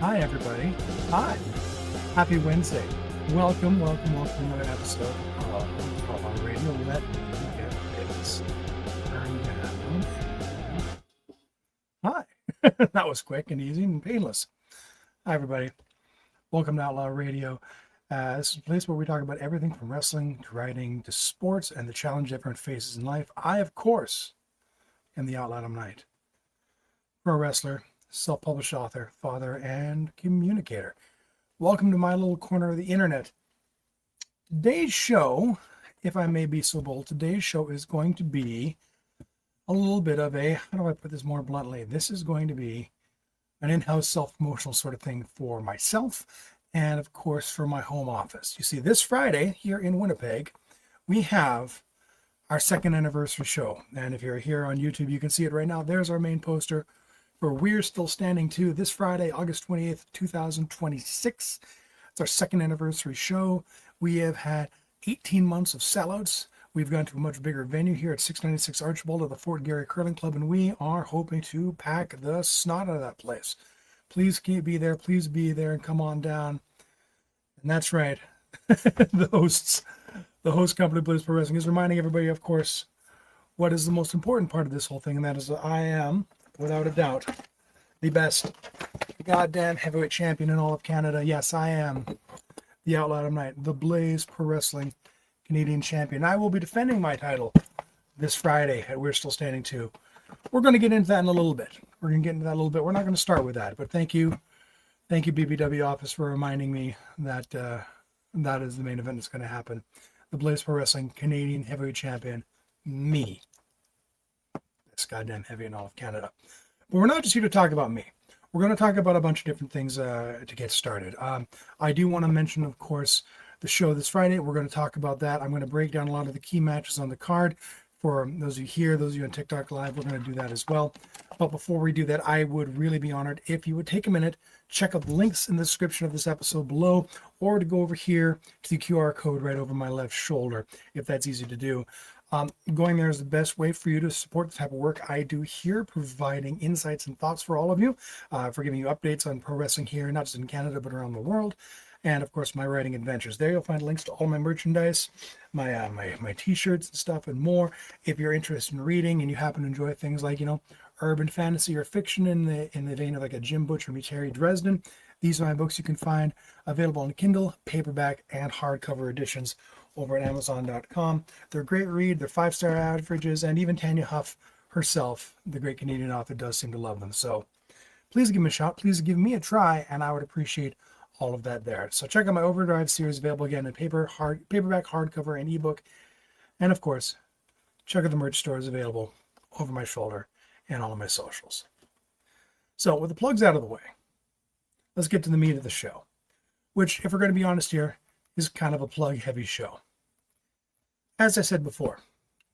Hi, everybody. Hi. Happy Wednesday. Welcome to another episode of OUTLAW Radio. Let me get this turned down. Hi. That was quick and easy and painless. Hi, everybody. Welcome to OUTLAW Radio. This is a place where we talk about everything from wrestling to writing to sports and the challenge everyone faces in life. I, of course, am the Outlaw Knight, pro wrestler, self-published author, father, and communicator. Welcome to my little corner of the internet. Today's show, if I may be so bold, today's show is going to be a little bit of a, how do I put this more bluntly? This is going to be an in-house self-promotional sort of thing for myself and, of course, for my home office. You see, this Friday here in Winnipeg, we have our second anniversary show. And if you're here on YouTube, you can see it right now. There's our main poster for We're Still Standing 2 this Friday, August 28th, 2026. It's our second anniversary show. We have had 18 months of sellouts. We've gone to a much bigger venue here at 696 Archibald at the Fort Garry Curling Club, and we are hoping to pack the snot out of that place. Please be there. Please be there and come on down. And that's right. The host company, Blaze Pro Wrestling, is reminding everybody, of course, what is the most important part of this whole thing, and that is that I am, without a doubt, the best goddamn heavyweight champion in all of Canada. Yes, I am the Outlaw Knight, the Blaze Pro Wrestling Canadian champion. I will be defending my title this Friday at We're Still Standing 2. We're going to get into that in a little bit. We're not going to start with that, but thank you BPW office for reminding me that that is the main event that's going to happen. The Blaze Pro Wrestling Canadian heavyweight champion, me. This goddamn heavy in all of Canada. But we're not just here to talk about me. We're going to talk about a bunch of different things to get started. I do want to mention, of course, the show this Friday. We're going to talk about that. I'm going to break down a lot of the key matches on the card. For those of you here, those of you on TikTok Live, we're going to do that as well. But before we do that, I would really be honored if you would take a minute, check out the links in the description of this episode below, or to go over here to the QR code right over my left shoulder, if that's easy to do. Going there is the best way for you to support the type of work I do here, providing insights and thoughts for all of you, for giving you updates on pro wrestling here, not just in Canada, but around the world. And of course, my writing adventures. There you'll find links to all my merchandise, my t-shirts and stuff and more. If you're interested in reading and you happen to enjoy things like, urban fantasy or fiction in the vein of like a Jim Butcher meets Harry Dresden, these are my books you can find available on Kindle, paperback, and hardcover editions over at Amazon.com. They're a great read. They're 5-star averages, and even Tanya Huff herself, the great Canadian author, does seem to love them. So please give them a shot. Please give me a try, and I would appreciate all of that there. So check out my Overdrive series, available again in paperback, hardcover, and ebook. And of course, check out the merch stores available over my shoulder and all of my socials. So with the plugs out of the way, let's get to the meat of the show, which, if we're going to be honest here, is kind of a plug-heavy show. As I said before,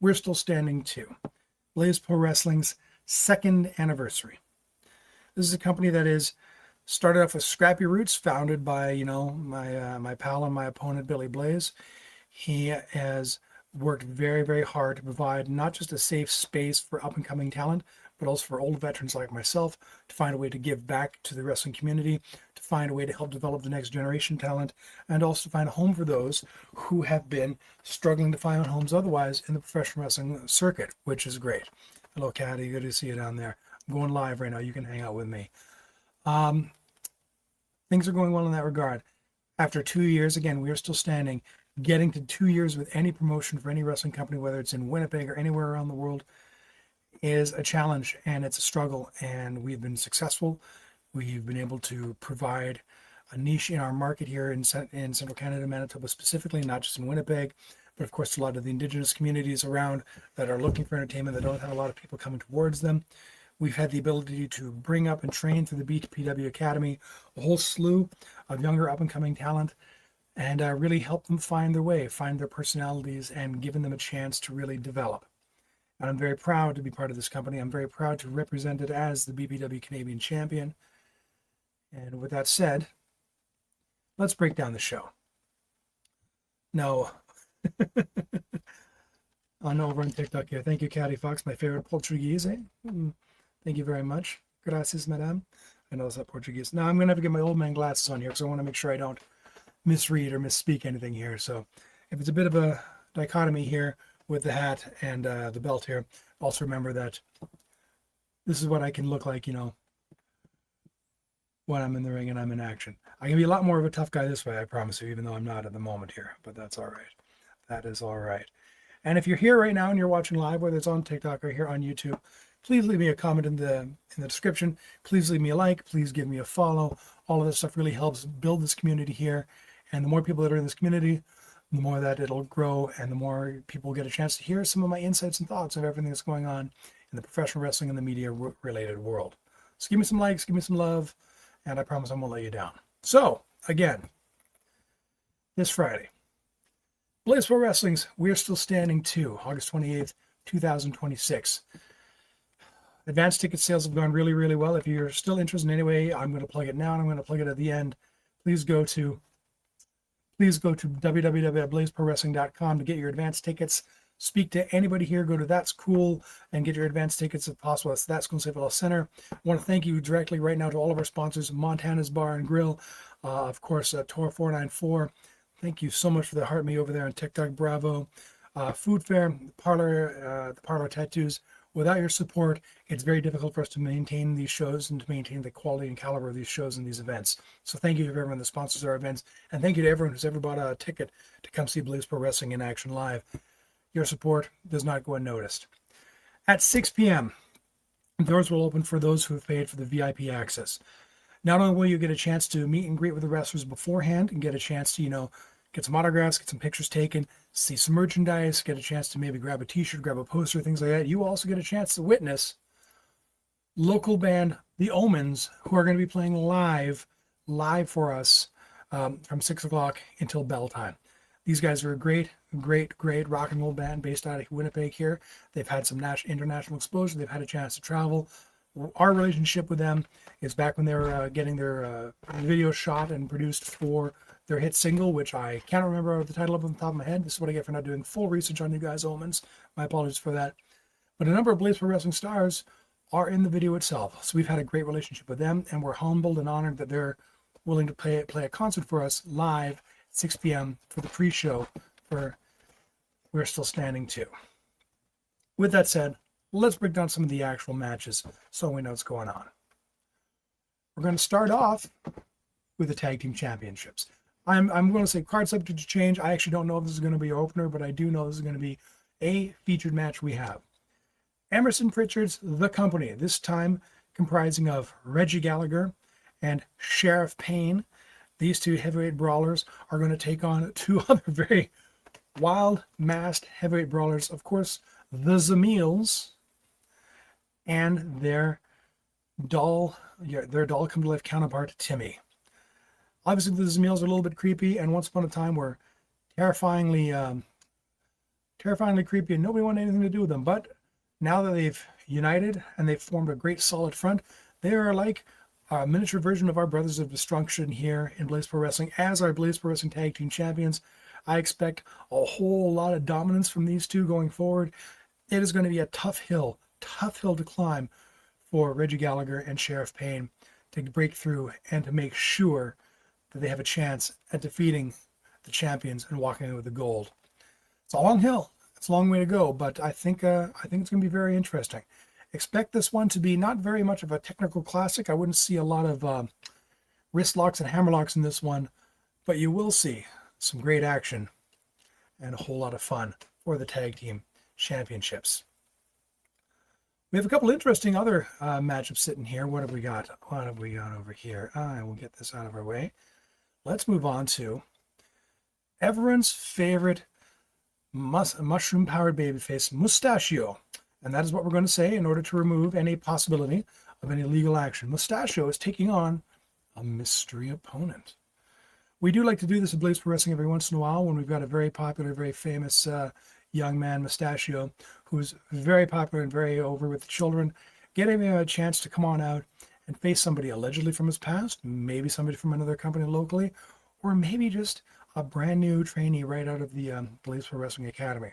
We're Still Standing 2, Blaze Pro Wrestling's second anniversary. This is a company that is started off with scrappy roots, founded by, my pal and my opponent, Billy Blaze. He has worked very, very hard to provide not just a safe space for up-and-coming talent, but also for old veterans like myself to find a way to give back to the wrestling community, to find a way to help develop the next generation talent, and also to find a home for those who have been struggling to find homes otherwise in the professional wrestling circuit, which is great. Hello, Caddy. Good to see you down there. I'm going live right now. You can hang out with me. Things are going well in that regard. After 2 years, again, we are still standing. Getting to 2 years with any promotion for any wrestling company, whether it's in Winnipeg or anywhere around the world, is a challenge and it's a struggle. And we've been successful. We've been able to provide a niche in our market here in Central Canada, Manitoba specifically, not just in Winnipeg, but of course a lot of the Indigenous communities around that are looking for entertainment that don't have a lot of people coming towards them. We've had the ability to bring up and train through the BPW Academy a whole slew of younger up-and-coming talent, and really help them find their way, find their personalities, and giving them a chance to really develop. And I'm very proud to be part of this company. I'm very proud to represent it as the BPW Canadian champion. And with that said, let's break down the show. No. On over on TikTok here. Thank you, Caddy Fox, my favorite Portuguese. Thank you very much. Gracias, madame. I know that Portuguese. Now I'm going to have to get my old man glasses on here because I want to make sure I don't misread or misspeak anything here. So if it's a bit of a dichotomy here with the hat and the belt here, also remember that this is what I can look like, when I'm in the ring and I'm in action. I can be a lot more of a tough guy this way, I promise you, even though I'm not at the moment here, but that's all right. That is all right. And if you're here right now and you're watching live, whether it's on TikTok or here on YouTube, please leave me a comment in the description. Please leave me a like. Please give me a follow. All of this stuff really helps build this community here. And the more people that are in this community, the more that it'll grow and the more people get a chance to hear some of my insights and thoughts of everything that's going on in the professional wrestling and the media related world. So give me some likes, give me some love, and I promise I won't let you down. So again, this Friday, Blaze Pro Wrestling's We're Still Standing 2, August 28th, 2026. Advanced ticket sales have gone really, really well. If you're still interested in any way, I'm going to plug it now and I'm going to plug it at the end. Please go to www.blazeprowrestling.com to get your advanced tickets. Speak to anybody here. Go to That's Cool and get your advanced tickets if possible. That's That's Cool Safe Health Center. I want to thank you directly right now to all of our sponsors, Montana's Bar and Grill, of course, Tor 494. Thank you so much for the heart me over there on TikTok. Bravo. Food Fair, the Parlor Tattoos. Without your support, it's very difficult for us to maintain these shows and to maintain the quality and caliber of these shows and these events. So thank you to everyone that sponsors our events, and thank you to everyone who's ever bought a ticket to come see Blaze Pro Wrestling in action live. Your support does not go unnoticed. At 6 p.m., doors will open for those who have paid for the VIP access. Not only will you get a chance to meet and greet with the wrestlers beforehand and get a chance to, get some autographs, get some pictures taken, see some merchandise, get a chance to maybe grab a t-shirt, grab a poster, things like that. You also get a chance to witness local band The Omens, who are going to be playing live for us from 6 o'clock until bell time. These guys are a great rock and roll band based out of Winnipeg here. They've had some international exposure. They've had a chance to travel. Our relationship with them is back when they were getting their video shot and produced for their hit single, which I can't remember the title of on the top of my head. This is what I get for not doing full research on you guys' Omens. My apologies for that. But a number of Blaze Pro Wrestling stars are in the video itself. So we've had a great relationship with them, and we're humbled and honored that they're willing to play a concert for us live at 6 p.m. for the pre-show for We're Still Standing 2. With that said, let's break down some of the actual matches so we know what's going on. We're going to start off with the Tag Team Championships. I'm going to say card subject to change. I actually don't know if this is going to be an opener, but I do know this is going to be a featured match we have. Emerson Pritchard's The Company, this time comprising of Reggie Gallagher and Sheriff Payne. These two heavyweight brawlers are going to take on two other very wild, masked heavyweight brawlers. Of course, the Zamils and their doll come-to-life counterpart, Timmy. Obviously, the Zamils are a little bit creepy, and once upon a time were terrifyingly creepy, and nobody wanted anything to do with them. But now that they've united and they've formed a great solid front, they are like a miniature version of our Brothers of Destruction here in Blaze Pro Wrestling. As our Blaze Pro Wrestling Tag Team Champions, I expect a whole lot of dominance from these two going forward. It is going to be a tough hill to climb for Reggie Gallagher and Sheriff Payne to break through and to make sure that they have a chance at defeating the champions and walking away with the gold. It's a long hill. It's a long way to go, but I think it's going to be very interesting. Expect this one to be not very much of a technical classic. I wouldn't see a lot of wrist locks and hammer locks in this one, but you will see some great action and a whole lot of fun for the Tag Team Championships. We have a couple interesting other matchups sitting here. What have we got? What have we got over here? I will get this out of our way. Let's move on to everyone's favorite mushroom-powered babyface, Mustachio. And that is what we're going to say in order to remove any possibility of any legal action. Mustachio is taking on a mystery opponent. We do like to do this at Blaze Pro Wrestling every once in a while when we've got a very popular, very famous young man, Mustachio, who's very popular and very over with the children, getting him a chance to come on out and face somebody allegedly from his past, maybe somebody from another company locally, or maybe just a brand new trainee right out of the Blaze Pro Wrestling Academy.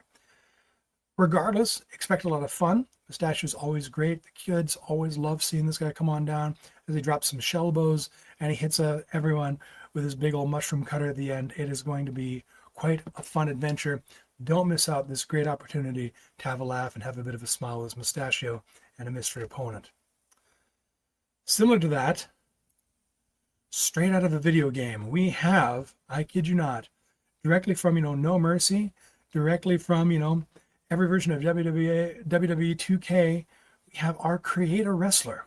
Regardless, expect a lot of fun. Mustachio is always great. The kids always love seeing this guy come on down as he drops some shell bows and he hits everyone with his big old mushroom cutter at the end. It is going to be quite a fun adventure. Don't miss out this great opportunity to have a laugh and have a bit of a smile with Mustachio and a mystery opponent. Similar to that, straight out of a video game, we have, I kid you not, directly from, No Mercy, directly from, every version of WWE 2K, we have our Creator Wrestler.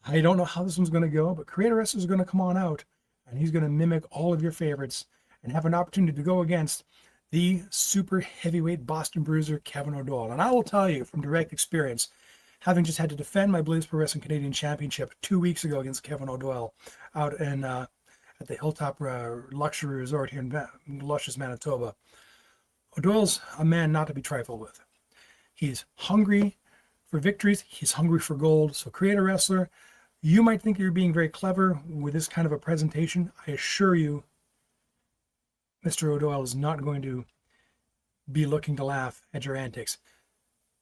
I don't know how this one's going to go, but Creator Wrestler is going to come on out, and he's going to mimic all of your favorites and have an opportunity to go against the super heavyweight Boston Bruiser, Kevin O'Doyle. And I will tell you from direct experience, having just had to defend my Blaze Pro Wrestling Canadian Championship 2 weeks ago against Kevin O'Doyle out in at the Hilltop Luxury Resort here in luscious Manitoba. O'Doyle's a man not to be trifled with. He's hungry for victories. He's hungry for gold. So Creator Wrestler, you might think you're being very clever with this kind of a presentation. I assure you, Mr. O'Doyle is not going to be looking to laugh at your antics.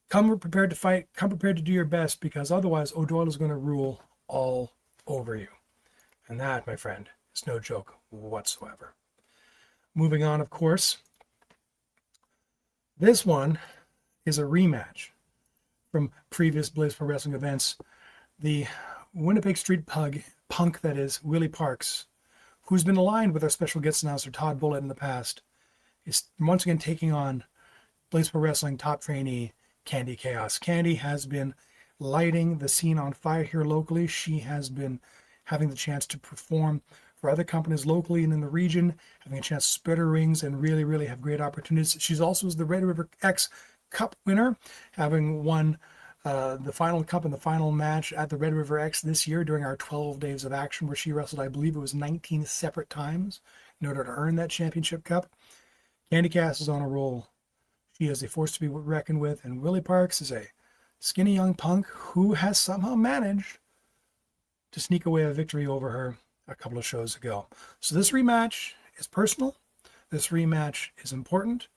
Come prepared to fight. Come prepared to do your best, because otherwise O'Doyle is going to rule all over you. And that, my friend, is no joke whatsoever. Moving on, of course. This one is a rematch from previous Blaze Pro Wrestling events. The Winnipeg Street Punk, that is, Willie Parks, who's been aligned with our special guest announcer Todd Bullitt in the past, is once again taking on Blaze Pro Wrestling top trainee Candy Chaos. Candy has been lighting the scene on fire here locally. She has been having the chance to perform for other companies locally and in the region, having a chance to spread her wings and really, really have great opportunities. She's also the Red River X Cup winner, having won the final cup in the final match at the Red River X this year during our 12 days of action, where she wrestled, I believe it was 19 separate times in order to earn that championship cup. Candy Cass is on a roll. She is a force to be reckoned with, and Willie Parks is a skinny young punk who has somehow managed to sneak away a victory over her a couple of shows ago. So this rematch is personal. This rematch is important,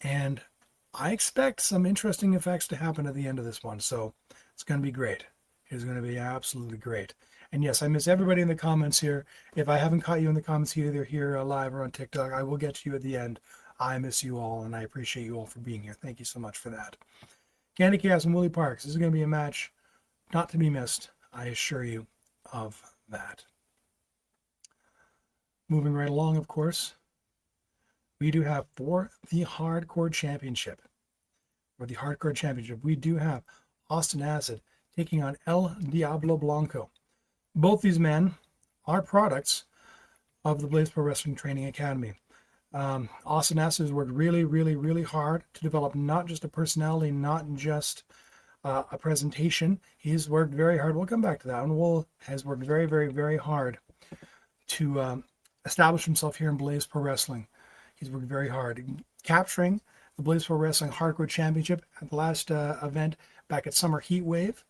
and I expect some interesting effects to happen at the end of this one. So it's going to be great. It is going to be absolutely great. And yes, I miss everybody in the comments here. If I haven't caught you in the comments either here live or on TikTok, I will get to you at the end. I miss you all, and I appreciate you all for being here. Thank you so much for that. Candy Chaos and Willie Parks. This is going to be a match not to be missed. I assure you of that. Moving right along, of course, we do have for the Hardcore Championship. For the Hardcore Championship, we do have Austin Acid taking on El Diablo Blanco. Both these men are products of the Blaze Pro Wrestling Training Academy. Austin Acid has worked really, really, really hard to develop not just a personality, not just a presentation. He's worked very hard. We'll come back to that. And Will has worked very, very, very hard to establish himself here in Blaze Pro Wrestling. He's worked very hard, capturing the Blaze Pro Wrestling Hardcore Championship at the last event back at Summer Heat Wave.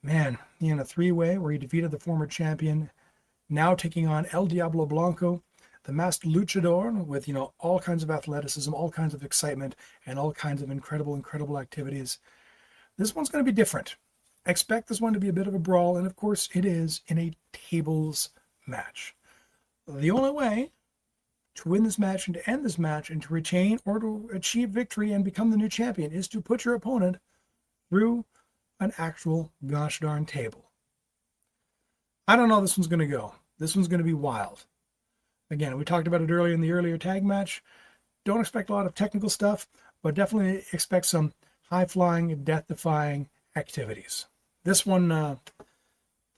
Man, in a three-way where he defeated the former champion, now taking on El Diablo Blanco, the masked luchador with, all kinds of athleticism, all kinds of excitement, and all kinds of incredible activities. This one's going to be different. Expect this one to be a bit of a brawl, and of course it is in a tables match. The only way to win this match and to end this match and to retain or to achieve victory and become the new champion is to put your opponent through an actual gosh darn table. I don't know how this one's going to go. This one's going to be wild. Again, we talked about it earlier in the earlier tag match. Don't expect a lot of technical stuff, but definitely expect some high-flying, death-defying activities. This one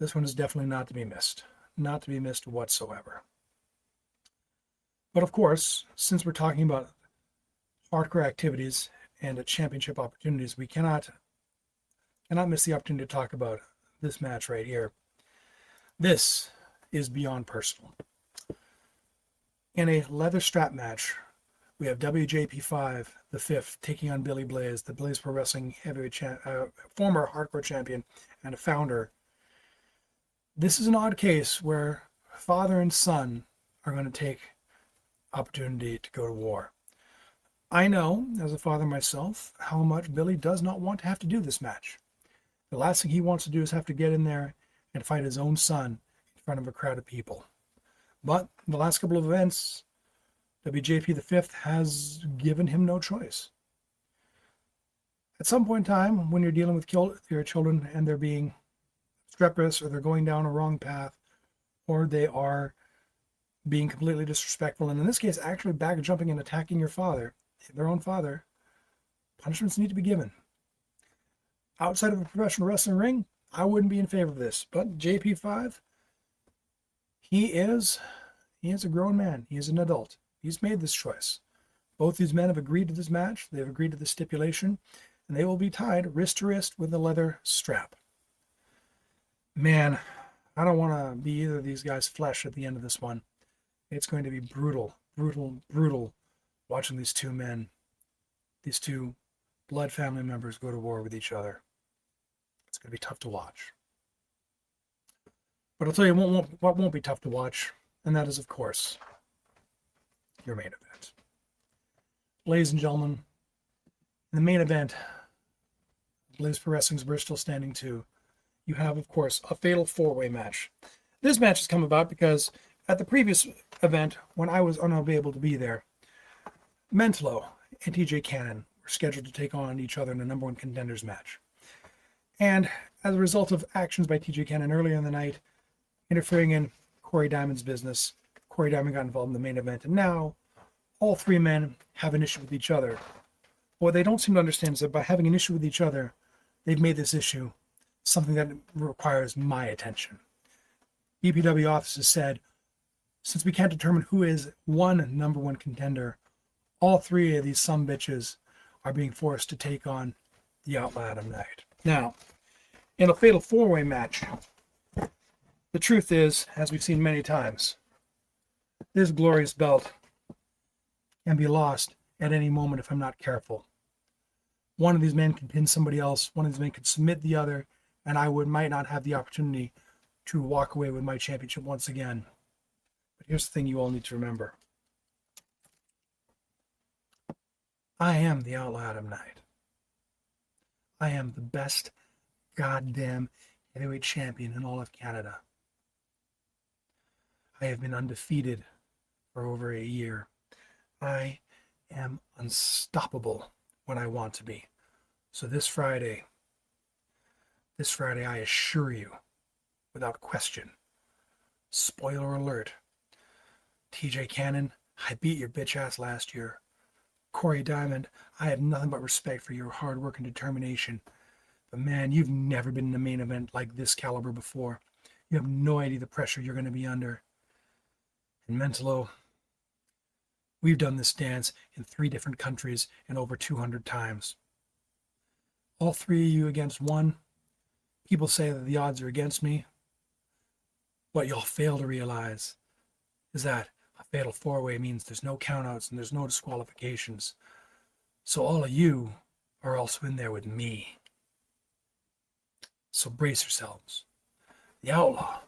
is definitely not to be missed. Not to be missed whatsoever. But of course, since we're talking about hardcore activities and championship opportunities, we cannot miss the opportunity to talk about this match right here. This is beyond personal. In a leather strap match, we have WJP5, the fifth, taking on Billy Blaze, the Blaze Pro Wrestling heavyweight former hardcore champion and a founder. This is an odd case where father and son are going to take opportunity to go to war. I know, as a father myself, how much Billy does not want to have to do this match. The last thing he wants to do is have to get in there and fight his own son in front of a crowd of people. But in the last couple of events, WJP the Fifth has given him no choice. At some point in time, when you're dealing with your children and they're being streperous, or they're going down a wrong path, or they are being completely disrespectful, and in this case, actually back jumping and attacking your father, their own father, punishments need to be given. Outside of a professional wrestling ring, I wouldn't be in favor of this. But JP5, he is a grown man. He is an adult. He's made this choice. Both these men have agreed to this match. They've agreed to the stipulation, and they will be tied wrist to wrist with a leather strap. Man, I don't want to be either of these guys' flesh at the end of this one. It's going to be brutal, brutal, brutal watching these two men, these two blood family members go to war with each other. It's going to be tough to watch. But I'll tell you what won't be tough to watch, and that is, of course, your main event. Ladies and gentlemen, in the main event, BLAZE Pro Wrestling's We're Still Standing 2, you have, of course, a fatal four-way match. This match has come about because at the previous event, when I was unable to be there, Mentolo and TJ Cannon were scheduled to take on each other in a number one contenders match. And as a result of actions by TJ Cannon earlier in the night, interfering in Corey Diamond's business, Corey Diamond got involved in the main event, and now all three men have an issue with each other. What they don't seem to understand is that by having an issue with each other, they've made this issue something that requires my attention. BPW offices said, since we can't determine who is one number one contender, all three of these sumbitches are being forced to take on the Outlaw Adam Knight. Now, in a fatal four-way match, the truth is, as we've seen many times, this glorious belt can be lost at any moment if I'm not careful. One of these men could pin somebody else, one of these men could submit the other, and I might not have the opportunity to walk away with my championship once again. But here's the thing you all need to remember. I am the Outlaw Adam Knight. I am the best goddamn heavyweight champion in all of Canada. I have been undefeated for over a year. I am unstoppable when I want to be. So this Friday, I assure you, without question, spoiler alert, TJ Cannon, I beat your bitch ass last year. Corey Diamond, I had nothing but respect for your hard work and determination. But man, you've never been in a main event like this caliber before. You have no idea the pressure you're going to be under. And Mentolo, we've done this dance in 3 different countries and over 200 times. All 3 of you against 1. People say that the odds are against me. What y'all fail to realize is that a fatal 4-way means there's no countouts and there's no disqualifications. So all of you are also in there with me. So brace yourselves. The Outlaw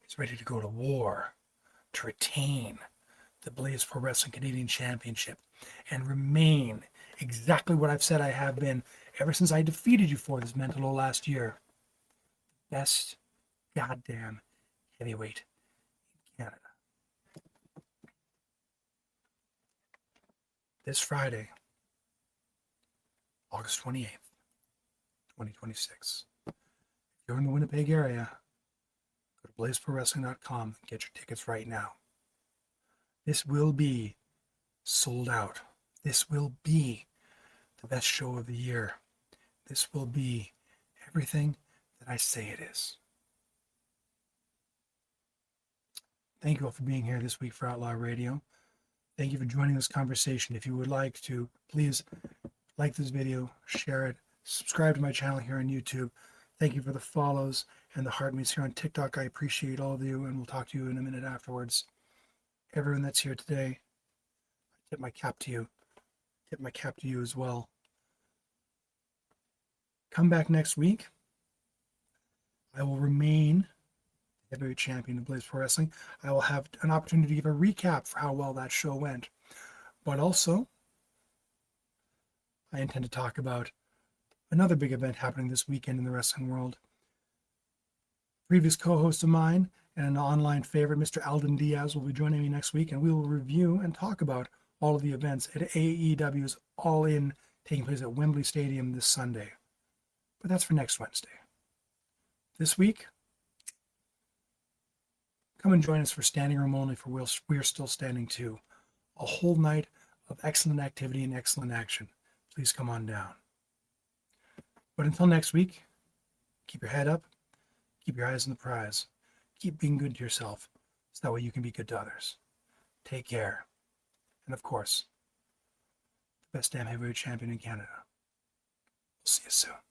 is ready to go to war to retain the BLAZE Pro Wrestling Canadian Championship and remain exactly what I've said I have been ever since I defeated you for this Mentolo last year. Best goddamn heavyweight in Canada. This Friday, August 28th, 2026. If you're in the Winnipeg area, go to blazeprowrestling.com and get your tickets right now. This will be sold out. This will be the best show of the year. This will be everything that I say it is. Thank you all for being here this week for Outlaw Radio. Thank you for joining this conversation. If you would like to, please like this video, share it, subscribe to my channel here on YouTube. Thank you for the follows and the heart meets here on TikTok. I appreciate all of you, and we'll talk to you in a minute afterwards. Everyone that's here today, I tip my cap to you. Tip my cap to you as well. Come back next week. I will remain heavyweight champion of BLAZE Pro Wrestling. I will have an opportunity to give a recap for how well that show went. But also, I intend to talk about another big event happening this weekend in the wrestling world. Previous co-host of mine and an online favorite, Mr. Alden Diaz, will be joining me next week, and we will review and talk about all of the events at AEW's All In, taking place at Wembley Stadium this Sunday. But that's for next Wednesday. This week, come and join us for Standing Room Only for We Are Still Standing 2. A whole night of excellent activity and excellent action. Please come on down. But until next week, keep your head up, keep your eyes on the prize, keep being good to yourself, so that way you can be good to others. Take care. And of course, the best damn heavyweight champion in Canada. We'll see you soon.